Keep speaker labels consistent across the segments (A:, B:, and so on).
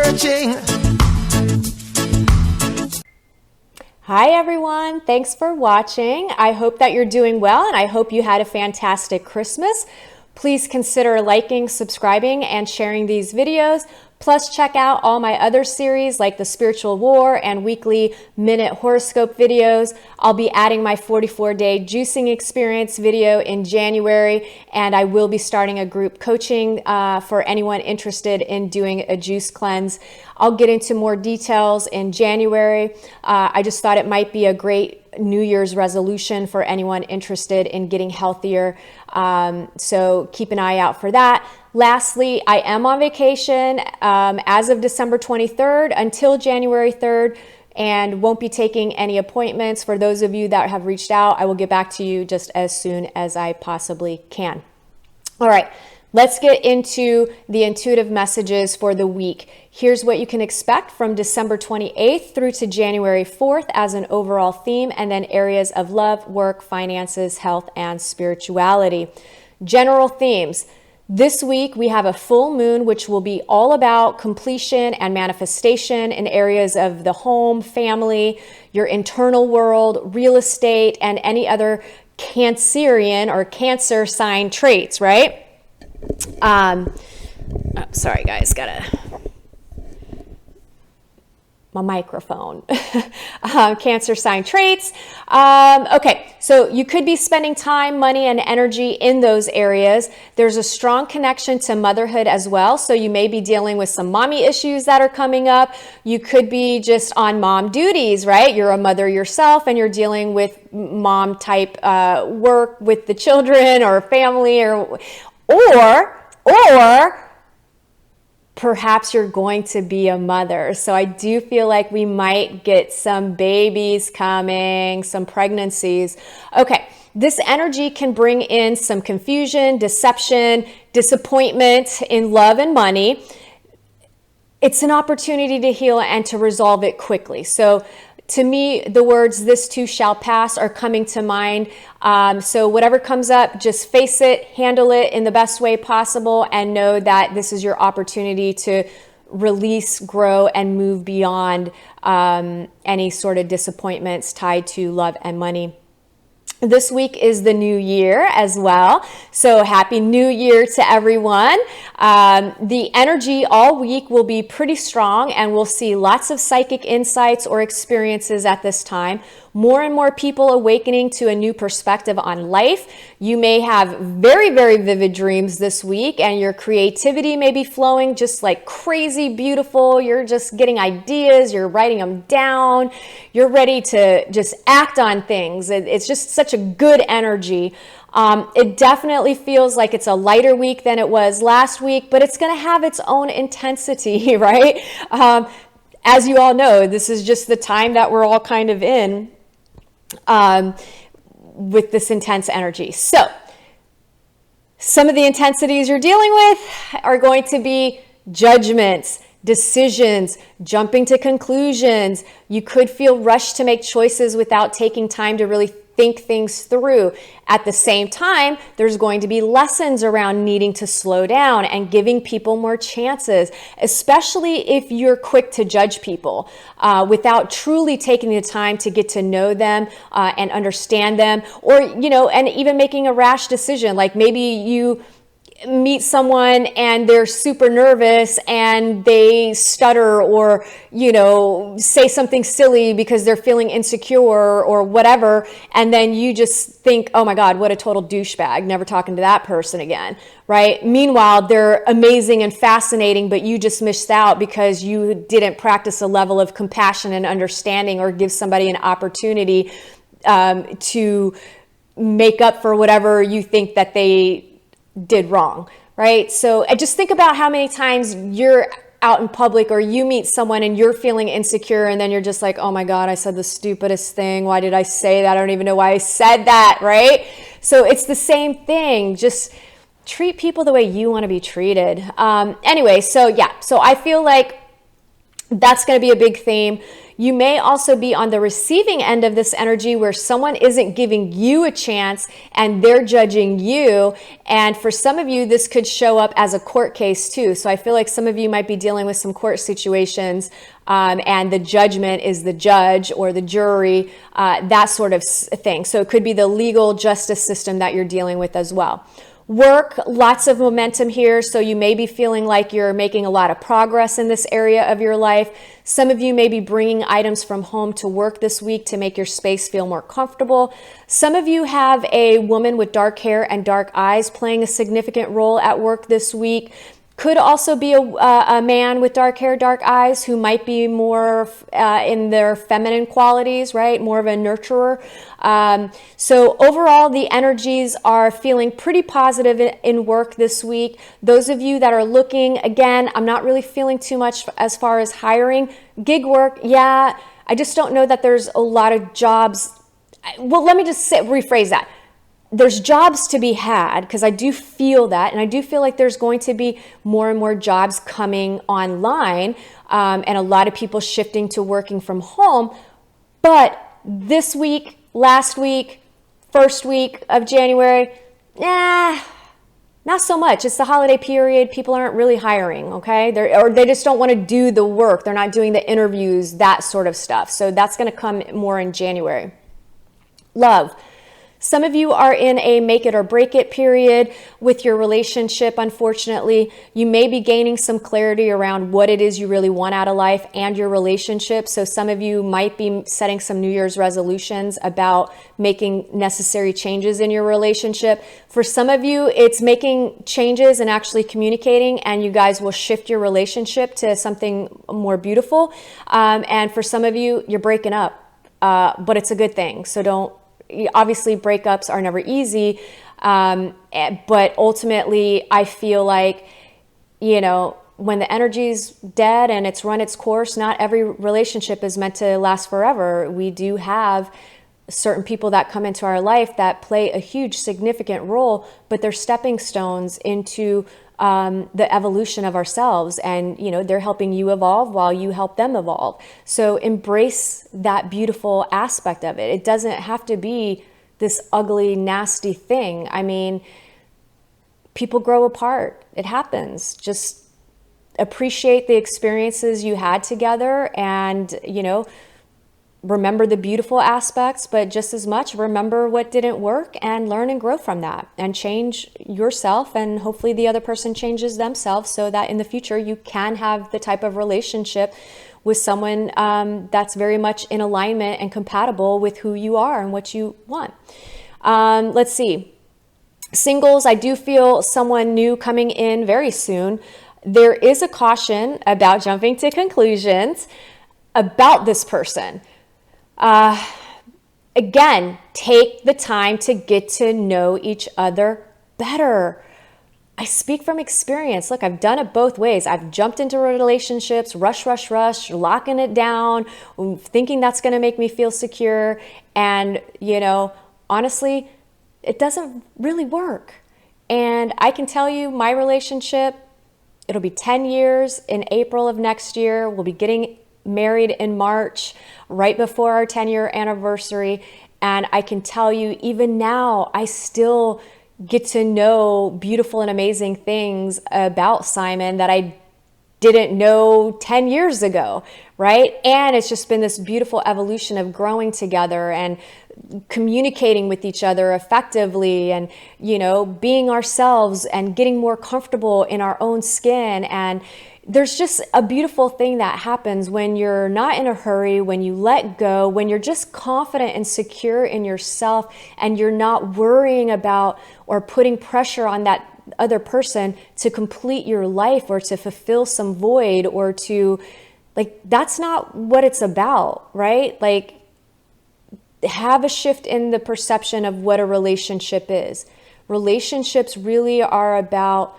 A: searching.
B: Hi everyone, thanks for watching. I hope that you're doing well and I hope you had a fantastic Christmas. Please consider liking, subscribing, and sharing these videos. Plus check out all my other series like the Spiritual War and weekly minute horoscope videos. I'll be adding my 44-day juicing experience video in January, and I will be starting a group coaching for anyone interested in doing a juice cleanse. I'll get into more details in January. I just thought it might be a great New Year's resolution for anyone interested in getting healthier. So keep an eye out for that. Lastly, I am on vacation as of December 23rd until January 3rd and won't be taking any appointments. For those of you that have reached out, I will get back to you just as soon as I possibly can. All right, let's get into the intuitive messages for the week. Here's what you can expect from December 28th through to January 4th as an overall theme, and then areas of love, work, finances, health, and spirituality. General themes. This week, we have a full moon, which will be all about completion and manifestation in areas of the home, family, your internal world, real estate, and any other Cancerian or Cancer sign traits, right? Sorry, guys, my microphone. Cancer sign traits. Okay, so you could be spending time, money, and energy in those areas. There's a strong connection to motherhood as well. So you may be dealing with some mommy issues that are coming up. You could be just on mom duties, right? You're a mother yourself and you're dealing with mom type work with the children or family or perhaps you're going to be a mother. So I do feel like we might get some babies coming, some pregnancies. Okay, this energy can bring in some confusion, deception, disappointment in love and money. It's an opportunity to heal and to resolve it quickly. So to me, the words, "this too shall pass," are coming to mind. So whatever comes up, just face it, handle it in the best way possible, and know that this is your opportunity to release, grow, and move beyond any sort of disappointments tied to love and money. This week is the new year as well. So happy new year to everyone. The energy all week will be pretty strong and we'll see lots of psychic insights or experiences at this time. More and more people awakening to a new perspective on life. You may have very, very vivid dreams this week and your creativity may be flowing just like crazy beautiful. You're just getting ideas, you're writing them down, you're ready to just act on things. It's just such a good energy. It definitely feels like it's a lighter week than it was last week, but it's going to have its own intensity, right? As you all know, this is just the time that we're all kind of in with this intense energy. So some of the intensities you're dealing with are going to be judgments, decisions, jumping to conclusions. You could feel rushed to make choices without taking time to really think things through. At the same time, there's going to be lessons around needing to slow down and giving people more chances, especially if you're quick to judge people without truly taking the time to get to know them and understand them, or, and even making a rash decision. Like maybe you meet someone and they're super nervous and they stutter or, say something silly because they're feeling insecure or whatever. And then you just think, oh my God, what a total douchebag, never talking to that person again, right? Meanwhile, they're amazing and fascinating, but you just missed out because you didn't practice a level of compassion and understanding or give somebody an opportunity to make up for whatever you think that they did wrong, right? So I just think about how many times you're out in public or you meet someone and you're feeling insecure and then you're just like, oh my God, I said the stupidest thing. Why did I say that? I don't even know why I said that, right? So it's the same thing. Just treat people the way you want to be treated. Anyway, so I feel like That's going to be a big theme. You may also be on the receiving end of this energy where someone isn't giving you a chance and they're judging you. And for some of you, this could show up as a court case too. So I feel like some of you might be dealing with some court situations, and the judgment is the judge or the jury, that sort of thing. So it could be the legal justice system that you're dealing with as well. Work, lots of momentum here. So you may be feeling like you're making a lot of progress in this area of your life. Some of you may be bringing items from home to work this week to make your space feel more comfortable. Some of you have a woman with dark hair and dark eyes playing a significant role at work this week. Could also be a man with dark hair, dark eyes, who might be more in their feminine qualities, right? More of a nurturer. So overall, the energies are feeling pretty positive in work this week. Those of you that are looking, again, I'm not really feeling too much as far as hiring. Gig work, yeah, I just don't know that there's a lot of jobs. Well, let me just rephrase that. There's jobs to be had, because I do feel that, and I do feel like there's going to be more and more jobs coming online, and a lot of people shifting to working from home. But this week, last week, first week of January, not so much. It's the holiday period. People aren't really hiring, okay? Or they just don't want to do the work. They're not doing the interviews, that sort of stuff. So that's going to come more in January. Love. Some of you are in a make it or break it period with your relationship, unfortunately. You may be gaining some clarity around what it is you really want out of life and your relationship. So some of you might be setting some New Year's resolutions about making necessary changes in your relationship. For some of you, it's making changes and actually communicating, and you guys will shift your relationship to something more beautiful. And for some of you, you're breaking up, but it's a good thing. So obviously breakups are never easy, but ultimately I feel like, when the energy's dead and it's run its course, not every relationship is meant to last forever. We do have certain people that come into our life that play a huge significant role, but they're stepping stones into the evolution of ourselves, and they're helping you evolve while you help them evolve. So embrace that beautiful aspect of it. It doesn't have to be this ugly, nasty thing. I mean, people grow apart. It happens. Just appreciate the experiences you had together, and remember the beautiful aspects, but just as much remember what didn't work and learn and grow from that, and change yourself, and hopefully the other person changes themselves, so that in the future you can have the type of relationship with someone that's very much in alignment and compatible with who you are and what you want. Let's see. Singles, I do feel someone new coming in very soon. There is a caution about jumping to conclusions about this person. Again, take the time to get to know each other better. I speak from experience. Look, I've done it both ways. I've jumped into relationships, rush, locking it down, thinking that's going to make me feel secure. And, honestly, it doesn't really work. And I can tell you, my relationship, it'll be 10 years in April of next year. We'll be getting married in March, right before our 10-year anniversary. And I can tell you, even now, I still get to know beautiful and amazing things about Simon that I didn't know 10 years ago, right? And it's just been this beautiful evolution of growing together and communicating with each other effectively, and being ourselves and getting more comfortable in our own skin. And there's just a beautiful thing that happens when you're not in a hurry, when you let go, when you're just confident and secure in yourself, and you're not worrying about or putting pressure on that other person to complete your life or to fulfill some void, or to, that's not what it's about, right? Have a shift in the perception of what a relationship is. Relationships really are about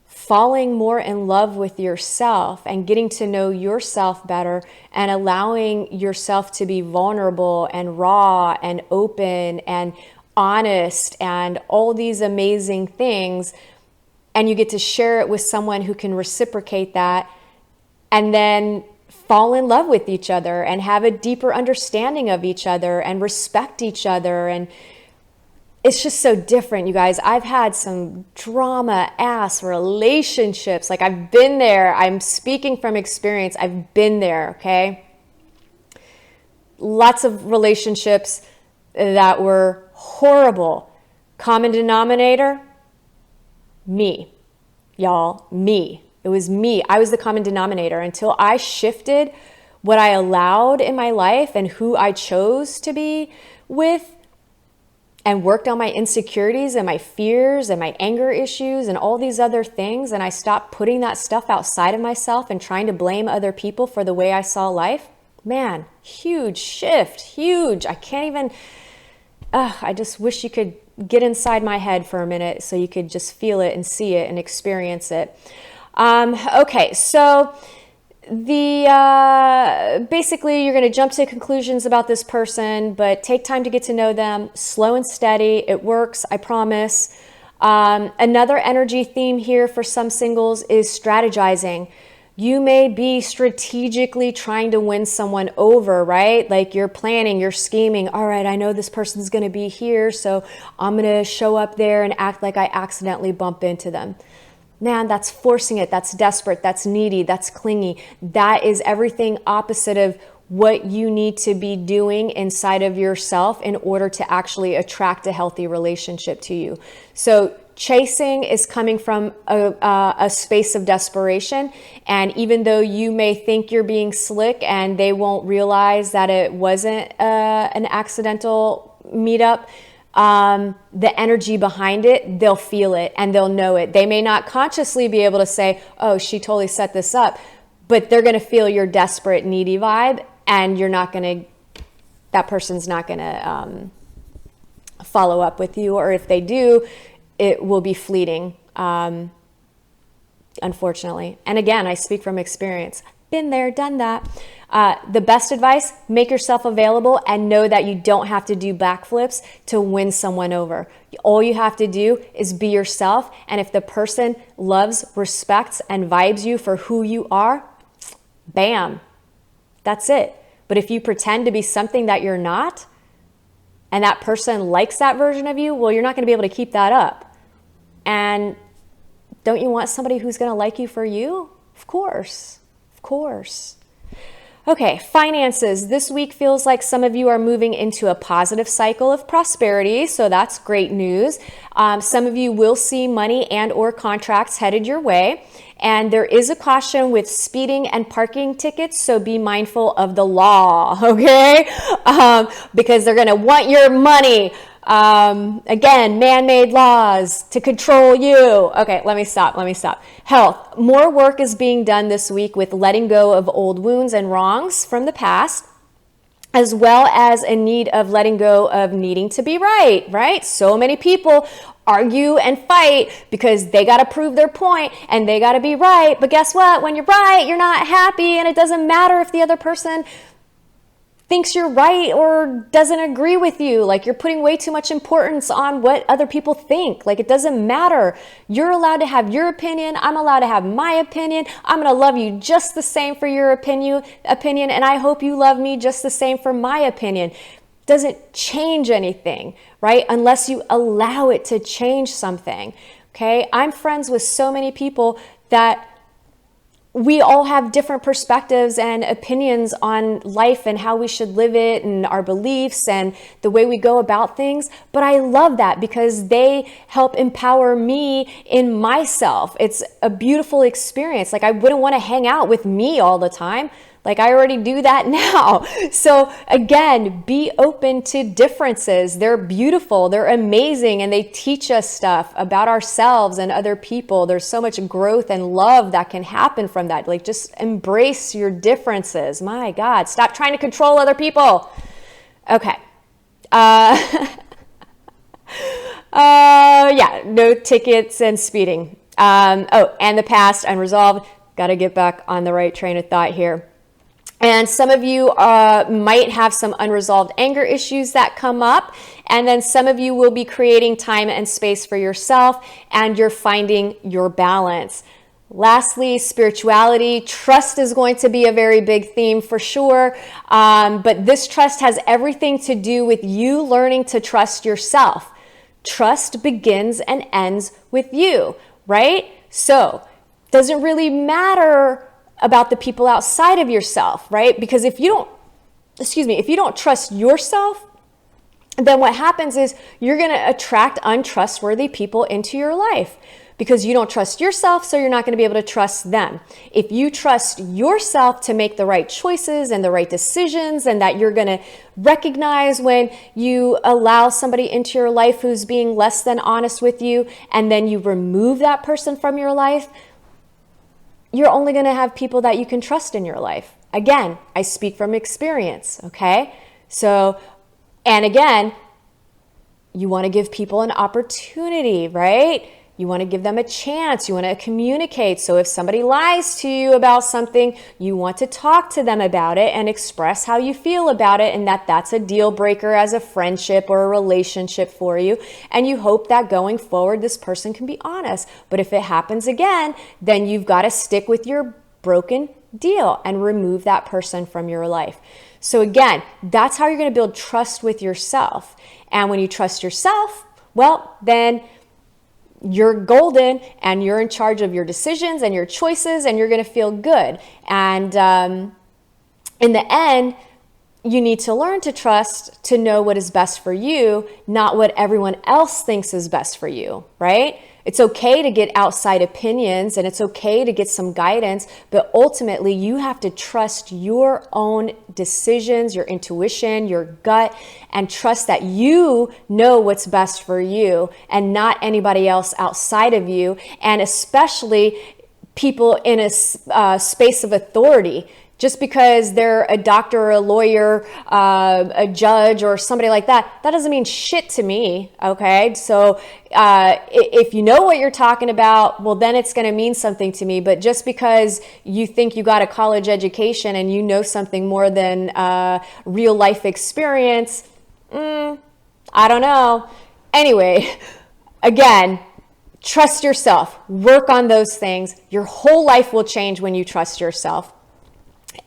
B: falling more in love with yourself and getting to know yourself better, and allowing yourself to be vulnerable and raw and open and honest and all these amazing things. And you get to share it with someone who can reciprocate that, and then fall in love with each other and have a deeper understanding of each other and respect each other. And it's just so different, you guys. I've had some drama ass relationships. Like, I've been there. I'm speaking from experience. I've been there, okay? Lots of relationships that were horrible. Common denominator? Me. Y'all, me. It was me. I was the common denominator until I shifted what I allowed in my life and who I chose to be with, and worked on my insecurities and my fears and my anger issues and all these other things. And I stopped putting that stuff outside of myself and trying to blame other people for the way I saw life. Man, huge shift, huge. I can't even, I just wish you could get inside my head for a minute so you could just feel it and see it and experience it. Okay, so basically you're going to jump to conclusions about this person, but take time to get to know them. Slow and steady. It works, I promise. Another energy theme here for some singles is strategizing. You may be strategically trying to win someone over, right? Like, you're planning, you're scheming. All right, I know this person's going to be here, so I'm going to show up there and act like I accidentally bump into them. Man, that's forcing it. That's desperate. That's needy. That's clingy. That is everything opposite of what you need to be doing inside of yourself in order to actually attract a healthy relationship to you. So chasing is coming from a space of desperation. And even though you may think you're being slick and they won't realize that it wasn't an accidental meetup, the energy behind it, they'll feel it and they'll know it. They may not consciously be able to say, oh, she totally set this up, but they're going to feel your desperate, needy vibe, and that person's not going to follow up with you. Or if they do, it will be fleeting, unfortunately. And again, I speak from experience. Been there, done that. The best advice, make yourself available and know that you don't have to do backflips to win someone over. All you have to do is be yourself. And if the person loves, respects, and vibes you for who you are, bam, that's it. But if you pretend to be something that you're not, and that person likes that version of you, well, you're not going to be able to keep that up. And don't you want somebody who's going to like you for you? Of course. Of course. Okay, finances. This week feels like some of you are moving into a positive cycle of prosperity, so that's great news. Some of you will see money and or contracts headed your way, and there is a caution with speeding and parking tickets, so be mindful of the law, okay? Because they're going to want your money. Again, man-made laws to control you. Okay, let me stop. Health. More work is being done this week with letting go of old wounds and wrongs from the past, as well as a need of letting go of needing to be right? So many people argue and fight because they got to prove their point and they got to be right. But guess what? When you're right, you're not happy, and it doesn't matter if the other person thinks you're right or doesn't agree with you. Like, you're putting way too much importance on what other people think. Like, it doesn't matter. You're allowed to have your opinion. I'm allowed to have my opinion. I'm going to love you just the same for your opinion, and I hope you love me just the same for my opinion. Doesn't change anything, right? Unless you allow it to change something. Okay? I'm friends with so many people that we all have different perspectives and opinions on life and how we should live it and our beliefs and the way we go about things. But I love that because they help empower me in myself. It's a beautiful experience. Like, I wouldn't want to hang out with me all the time. Like, I already do that now. So again, be open to differences. They're beautiful, they're amazing, and they teach us stuff about ourselves and other people. There's so much growth and love that can happen from that. Like, just embrace your differences. My God, stop trying to control other people. Okay. Yeah, no tickets and speeding. And the past, unresolved. Got to get back on the right train of thought here. And some of you might have some unresolved anger issues that come up. And then some of you will be creating time and space for yourself, and you're finding your balance. Lastly, spirituality. Trust is going to be a very big theme for sure. But this trust has everything to do with you learning to trust yourself. Trust begins and ends with you, right? So it doesn't really matter about the people outside of yourself, right? Because if you don't trust yourself, then what happens is you're going to attract untrustworthy people into your life. Because you don't trust yourself, so you're not going to be able to trust them. If you trust yourself to make the right choices and the right decisions, and that you're going to recognize when you allow somebody into your life who's being less than honest with you, and then you remove that person from your life, you're only going to have people that you can trust in your life. Again, I speak from experience, okay? So, and again, you want to give people an opportunity, right? You want to give them a chance. You want to communicate. So if somebody lies to you about something, you want to talk to them about it and express how you feel about it, and that's a deal breaker as a friendship or a relationship for you. And you hope that going forward, this person can be honest. But if it happens again, then you've got to stick with your broken deal and remove that person from your life. So again, that's how you're going to build trust with yourself. And when you trust yourself, well, then you're golden and you're in charge of your decisions and your choices, and you're going to feel good. And in the end, you need to learn to trust to know what is best for you, not what everyone else thinks is best for you, right? It's okay to get outside opinions and it's okay to get some guidance, but ultimately you have to trust your own decisions, your intuition, your gut, and trust that you know what's best for you and not anybody else outside of you, and especially people in a space of authority. Just because they're a doctor or a lawyer, a judge or somebody like that, that doesn't mean shit to me, okay? So if you know what you're talking about, well, then it's going to mean something to me. But just because you think you got a college education and you know something more than real life experience, I don't know. Anyway, again, trust yourself. Work on those things. Your whole life will change when you trust yourself.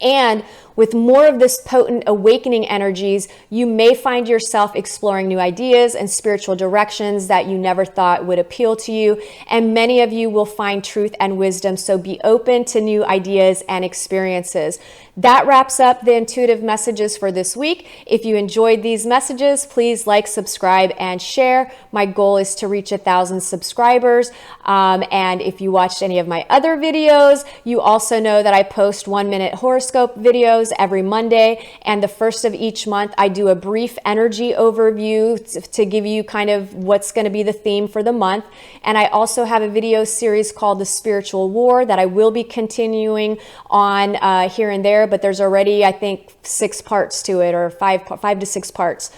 B: And with more of this potent awakening energies, you may find yourself exploring new ideas and spiritual directions that you never thought would appeal to you. And many of you will find truth and wisdom. So be open to new ideas and experiences. That wraps up the intuitive messages for this week. If you enjoyed these messages, please like, subscribe, and share. My goal is to reach 1,000 subscribers. And if you watched any of my other videos, you also know that I post 1-minute horoscope videos every Monday. And the first of each month, I do a brief energy overview to give you kind of what's going to be the theme for the month. And I also have a video series called The Spiritual War that I will be continuing on here and there. But there's already, I think, 6 parts to it, or 5 to 6 parts.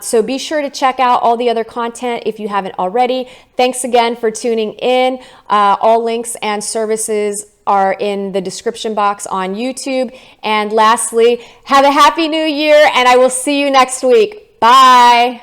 B: So be sure to check out all the other content if you haven't already. Thanks again for tuning in. All links and services are in the description box on YouTube. And lastly, have a happy new year, and I will see you next week. Bye.